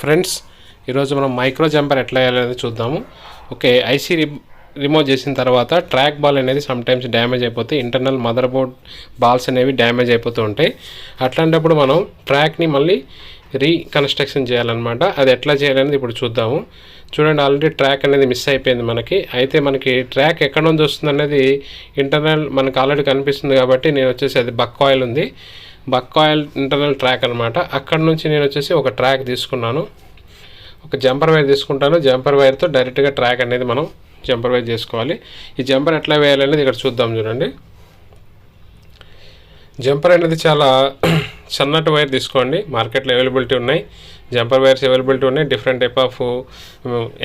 Friends, ఈరోజు మనం micro jumper ఎట్లా వేయాలనేది చూద్దాము. ఓకే, ఐసీ రిమూవ్ చేసిన తర్వాత ట్రాక్ బాల్ అనేది సమ్టైమ్స్ డ్యామేజ్ అయిపోతే ఇంటర్నల్ మదర్ బోర్డ్ బాల్స్ అనేవి డ్యామేజ్ అయిపోతూ ఉంటాయి. అట్లాంటప్పుడు మనం ట్రాక్ని మళ్ళీ రీకన్స్ట్రక్షన్ చేయాలన్నమాట. అది ఎట్లా చేయాలనేది ఇప్పుడు చూద్దాము. చూడండి, ఆల్రెడీ ట్రాక్ అనేది మిస్ అయిపోయింది మనకి. అయితే మనకి ట్రాక్ ఎక్కడ నుంచి వస్తుంది అనేది ఇంటర్నల్ మనకు ఆల్రెడీ కనిపిస్తుంది కాబట్టి నేను వచ్చేసి అది బక్ ఆయిల్ ఉంది, బక్ ఆయిల్ ఇంటర్నల్ ట్రాక్ అనమాట. అక్కడ నుంచి నేను వచ్చేసి ఒక ట్రాక్ తీసుకున్నాను, ఒక జంపర్ వైర్ తీసుకుంటాను. జంపర్ వైర్తో డైరెక్ట్గా ట్రాక్ అనేది మనం జంపర్ వైర్ చేసుకోవాలి. ఈ జంపర్ ఎట్లా వేయాలనేది ఇక్కడ చూద్దాం. చూడండి, జంపర్ అనేది చాలా సన్నటి వైర్ తీసుకోండి. మార్కెట్లో అవైలబిలిటీ ఉన్నాయి, జంపర్ వైర్స్ అవైలబిలిటీ ఉన్నాయి. డిఫరెంట్ టైప్ ఆఫ్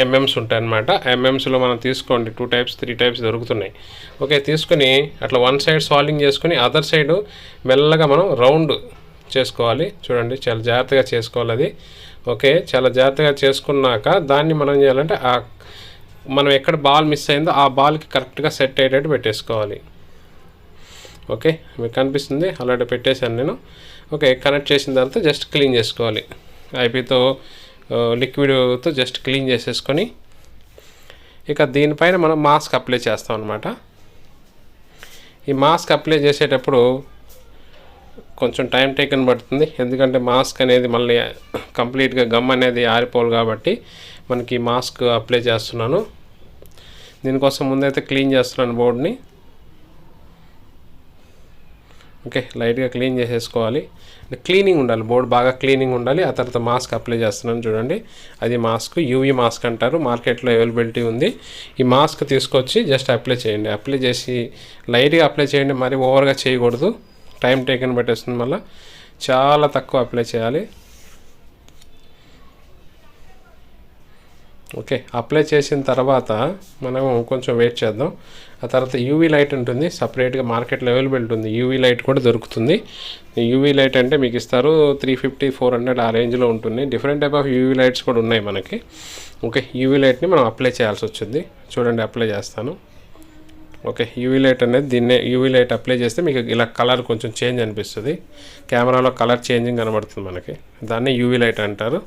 ఎంఎంస్ ఉంటాయి అన్నమాట. ఎంఎంస్లో మనం తీసుకోండి 2 టైప్స్ 3 టైప్స్ దొరుకుతున్నాయి. ఓకే, తీసుకుని అట్లా వన్ సైడ్ సాల్వింగ్ చేసుకుని అదర్ సైడ్ మెల్లగా మనం రౌండ్ చేసుకోవాలి. చూడండి, చాలా జాగ్రత్తగా చేసుకోవాలి అది. ఓకే, చాలా జాగ్రత్తగా చేసుకున్నాక దాన్ని మనం ఏం చేయాలంటే మనం ఎక్కడ బాల్ మిస్ అయిందో ఆ బాల్కి కరెక్ట్గా సెట్ అయ్యేటట్టు పెట్టేసుకోవాలి. ఓకే, మీకు కనిపిస్తుంది, ఆల్రెడీ పెట్టేశాను నేను. ఓకే, కనెక్ట్ చేసిన తర్వాత జస్ట్ క్లీన్ చేసుకోవాలి. ఐపీతో లిక్విడ్తో జస్ట్ క్లీన్ చేసేసుకొని ఇక దీనిపైన మనం మాస్క్ అప్లై చేస్తాం అన్నమాట. ఈ మాస్క్ అప్లై చేసేటప్పుడు కొంచెం టైం టేకన్ పడుతుంది, ఎందుకంటే మాస్క్ అనేది మళ్ళీ కంప్లీట్గా గమ్ అనేది ఆరిపోవాలి కాబట్టి మనకి మాస్క్ అప్లై చేస్తున్నాను. దీనికోసం ముందైతే క్లీన్ చేస్తున్నాను బోర్డ్ని. ఓకే, లైట్గా క్లీన్ చేసేసుకోవాలి. క్లీనింగ్ ఉండాలి, బోర్డు బాగా క్లీనింగ్ ఉండాలి. ఆ తర్వాత మాస్క్ అప్లై చేస్తున్నాను. చూడండి, అది మాస్క్, యూవీ మాస్క్ అంటారు, మార్కెట్లో అవైలబిలిటీ ఉంది. ఈ మాస్క్ తీసుకొచ్చి జస్ట్ అప్లై చేయండి. అప్లై చేసి లైట్గా అప్లై చేయండి, మరి ఓవర్గా చేయకూడదు, టైం టేకన్ పెట్టేస్తుంది. మళ్ళీ చాలా తక్కువ అప్లై చేయాలి. ఓకే, అప్లై చేసిన తర్వాత మనం కొంచెం వెయిట్ చేద్దాం. ఆ తర్వాత యూవీ లైట్ ఉంటుంది, సపరేట్గా మార్కెట్లో అవైలబిలిటీ ఉంది. యూవీ లైట్ కూడా దొరుకుతుంది. యూవీ లైట్ అంటే మీకు ఇస్తారు 350-400 ఆ రేంజ్లో ఉంటుంది. Different type of UV lights కూడా ఉన్నాయి మనకి. ఓకే, యూవీ లైట్ని మనం అప్లై చేయాల్సి వచ్చింది. చూడండి, అప్లై చేస్తాను. ఓకే, యూవీ లైట్ అనేది దీన్నే యూవీ లైట్ అప్లై చేస్తే మీకు ఇలా కలర్ కొంచెం చేంజ్ అనిపిస్తుంది. కెమెరాలో కలర్ చేంజింగ్ కనబడుతుంది మనకి, దాన్ని యూవీ లైట్ అంటారు.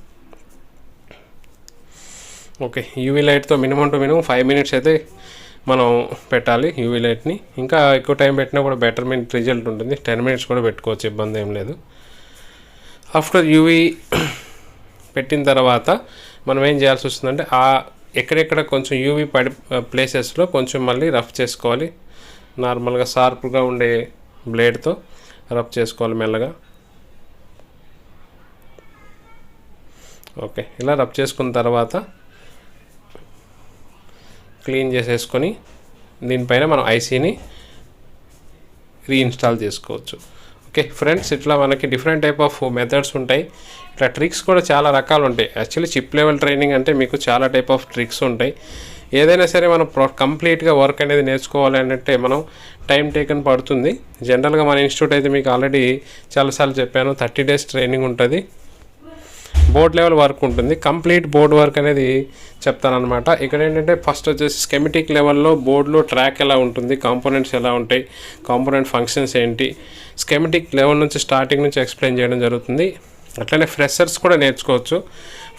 ఓకే, యూవీ లైట్తో మినిమం 5 మినిట్స్ అయితే మనం పెట్టాలి యూవీ లైట్ని. ఇంకా ఎక్కువ టైం పెట్టినా కూడా బెటర్మెంట్ రిజల్ట్ ఉంటుంది. 10 మినిట్స్ కూడా పెట్టుకోవచ్చు, ఇబ్బంది ఏం లేదు. ఆఫ్టర్ యూవీ పెట్టిన తర్వాత మనం ఏం చేయాల్సి వస్తుందంటే ఎక్కడెక్కడ కొంచెం యూవీ పడి ప్లేసెస్లో కొంచెం మళ్ళీ రఫ్ చేసుకోవాలి. నార్మల్గా షార్ప్గా ఉండే బ్లేడ్తో రఫ్ చేసుకోవాలి మెల్లగా. ఓకే, ఇలా రఫ్ చేసుకున్న తర్వాత క్లీన్ చేసేసుకొని దీనిపైన మనం ఐసీని రీఇన్స్టాల్ చేసుకోవచ్చు. ఓకే ఫ్రెండ్స్, ఇట్లా మనకి డిఫరెంట్ టైప్ ఆఫ్ మెథడ్స్ ఉంటాయి. ఇట్లా ట్రిక్స్ కూడా చాలా రకాలు ఉంటాయి. యాక్చువల్లీ చిప్ లెవెల్ ట్రైనింగ్ అంటే మీకు చాలా టైప్ ఆఫ్ ట్రిక్స్ ఉంటాయి. ఏదైనా సరే మనం కంప్లీట్గా వర్క్ అనేది నేర్చుకోవాలి అంటే మనం టైం టేకన్ పడుతుంది. జనరల్గా మన ఇన్స్టిట్యూట్ అయితే మీకు ఆల్రెడీ చాలాసార్లు చెప్పాను, 30 డేస్ ట్రైనింగ్ ఉంటుంది. బోర్డ్ లెవెల్ వర్క్ ఉంటుంది, కంప్లీట్ బోర్డ్ వర్క్ అనేది చెప్తానమాట. ఇక్కడ ఏంటంటే ఫస్ట్ వచ్చేసి స్కెమెటిక్ లెవెల్లో బోర్డులో ట్రాక్ ఎలా ఉంటుంది, కాంపోనెంట్స్ ఎలా ఉంటాయి, కాంపోనెంట్ ఫంక్షన్స్ ఏంటి, స్కెమెటిక్ లెవెల్ నుంచి స్టార్టింగ్ నుంచి ఎక్స్ప్లెయిన్ చేయడం జరుగుతుంది. అట్లనే ఫ్రెషర్స్ కూడా నేర్చుకోవచ్చు.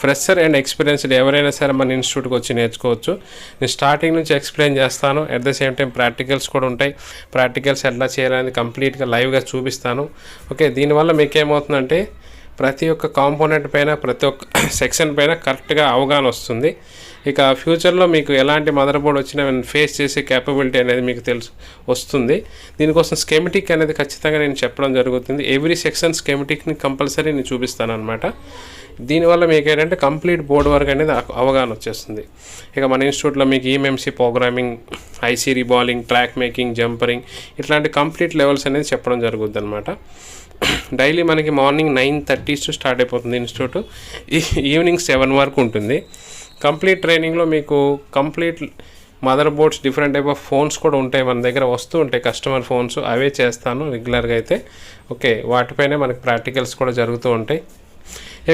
ఫ్రెషర్ అండ్ ఎక్స్పీరియన్స్డ్ ఎవరైనా సరే మన ఇన్స్టిట్యూట్కి వచ్చి నేర్చుకోవచ్చు. నేను స్టార్టింగ్ నుంచి ఎక్స్ప్లెయిన్ చేస్తాను. At the same time practicals కూడా ఉంటాయి. ప్రాక్టికల్స్ ఎట్లా చేయాలనేది కంప్లీట్గా లైవ్గా చూపిస్తాను. ఓకే, దీనివల్ల మీకు ఏమవుతుందంటే ప్రతి ఒక్క కాంపోనెంట్ పైన, ప్రతి ఒక్క సెక్షన్ పైన కరెక్ట్గా అవగాహన వస్తుంది. ఇక ఫ్యూచర్లో మీకు ఎలాంటి మదర్ బోర్డ్ వచ్చినా ఫేస్ చేసే క్యాపబిలిటీ అనేది మీకు వస్తుంది. దీనికోసం స్కెమెటిక్ అనేది ఖచ్చితంగా నేను చెప్పడం జరుగుతుంది. ఎవ్రీ సెక్షన్ స్కెమెటిక్ని కంపల్సరీ నేను చూపిస్తాను అనమాట. దీనివల్ల మీకు ఏంటంటే కంప్లీట్ బోర్డ్ వర్క్ అనేది అవగాహన వచ్చేస్తుంది. ఇక మన ఇన్స్టిట్యూట్లో మీకు EMMC programming, IC reballing, track making, jumpering ఇట్లాంటి కంప్లీట్ లెవెల్స్ అనేది చెప్పడం జరుగుతుంది అనమాట. డైలీ మనకి మార్నింగ్ 9:30 స్టార్ట్ అయిపోతుంది ఇన్స్టిట్యూట్, ఈవినింగ్ 7 వరకు ఉంటుంది. కంప్లీట్ ట్రైనింగ్లో మీకు complete mother boards, different type of phones కూడా ఉంటాయి మన దగ్గర, వస్తూ ఉంటాయి కస్టమర్ ఫోన్స్, అవే చేస్తాను రెగ్యులర్గా అయితే. ఓకే, వాటిపైనే మనకి ప్రాక్టికల్స్ కూడా జరుగుతూ ఉంటాయి.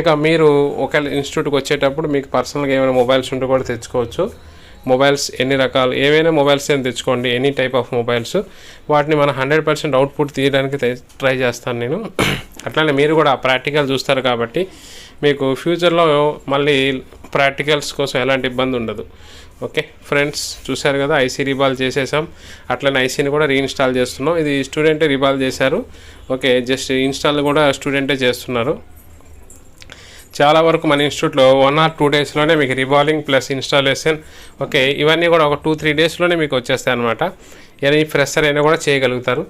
ఇక మీరు ఒకవేళ ఇన్స్టిట్యూట్కి వచ్చేటప్పుడు మీకు పర్సనల్గా ఏమైనా మొబైల్స్ ఉంటే కూడా తెచ్చుకోవచ్చు. మొబైల్స్ ఎన్ని రకాలు, ఏవైనా మొబైల్స్ అని తెచ్చుకోండి, ఎనీ టైప్ ఆఫ్ మొబైల్స్. వాటిని మనం 100% అవుట్పుట్ తీయడానికి ట్రై చేస్తాను నేను. అట్లానే మీరు కూడా ప్రాక్టికల్ చూస్తారు కాబట్టి మీకు ఫ్యూచర్లో మళ్ళీ ప్రాక్టికల్స్ కోసం ఎలాంటి ఇబ్బంది ఉండదు. ఓకే ఫ్రెండ్స్, చూశారు కదా, ఐసీ రీబాల్ చేసేసాం. అట్లనే ఐసీని కూడా రీఇన్స్టాల్ చేస్తున్నాం. ఇది స్టూడెంటే రీబాల్ చేశారు. ఓకే, జస్ట్ ఇన్స్టాల్ కూడా స్టూడెంటే చేస్తున్నారు. చాలా వరకు మన ఇన్స్టిట్యూట్లో 1 or 2 డేస్లోనే మీకు రీబాలింగ్ ప్లస్ ఇన్స్టాలేషన్, ఓకే, ఇవన్నీ కూడా ఒక 2-3 డేస్లోనే మీకు వచ్చేస్తాయి అనమాట. ఈ ఫ్రెషర్ అయినా కూడా చేయగలుగుతారు.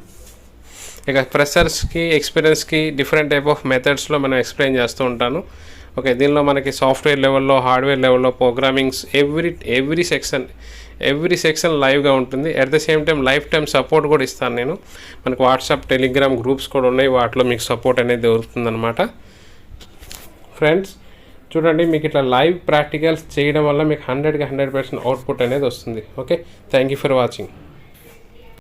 ఇక ఫ్రెషర్స్కి ఎక్స్పీరియన్స్కి డిఫరెంట్ టైప్ ఆఫ్ మెథడ్స్లో మనం ఎక్స్ప్లెయిన్ చేస్తూ ఉంటాను. ఓకే, దీనిలో మనకి సాఫ్ట్వేర్ లెవెల్లో, హార్డ్వేర్ లెవెల్లో, ప్రోగ్రామింగ్స్ ఎవ్రీ సెక్షన్ లైవ్గా ఉంటుంది. At the same time life time support కూడా ఇస్తాను నేను. మనకు వాట్సాప్, టెలిగ్రామ్ గ్రూప్స్ కూడా ఉన్నాయి, వాటిలో మీకు సపోర్ట్ అనేది దొరుకుతుందన్నమాట. ఫ్రెండ్స్ చూడండి, మీకు ఇట్లా లైవ్ ప్రాక్టికల్స్ చేయడం వల్ల మీకు 100% అవుట్పుట్ అనేది వస్తుంది. Okay, thank you for watching.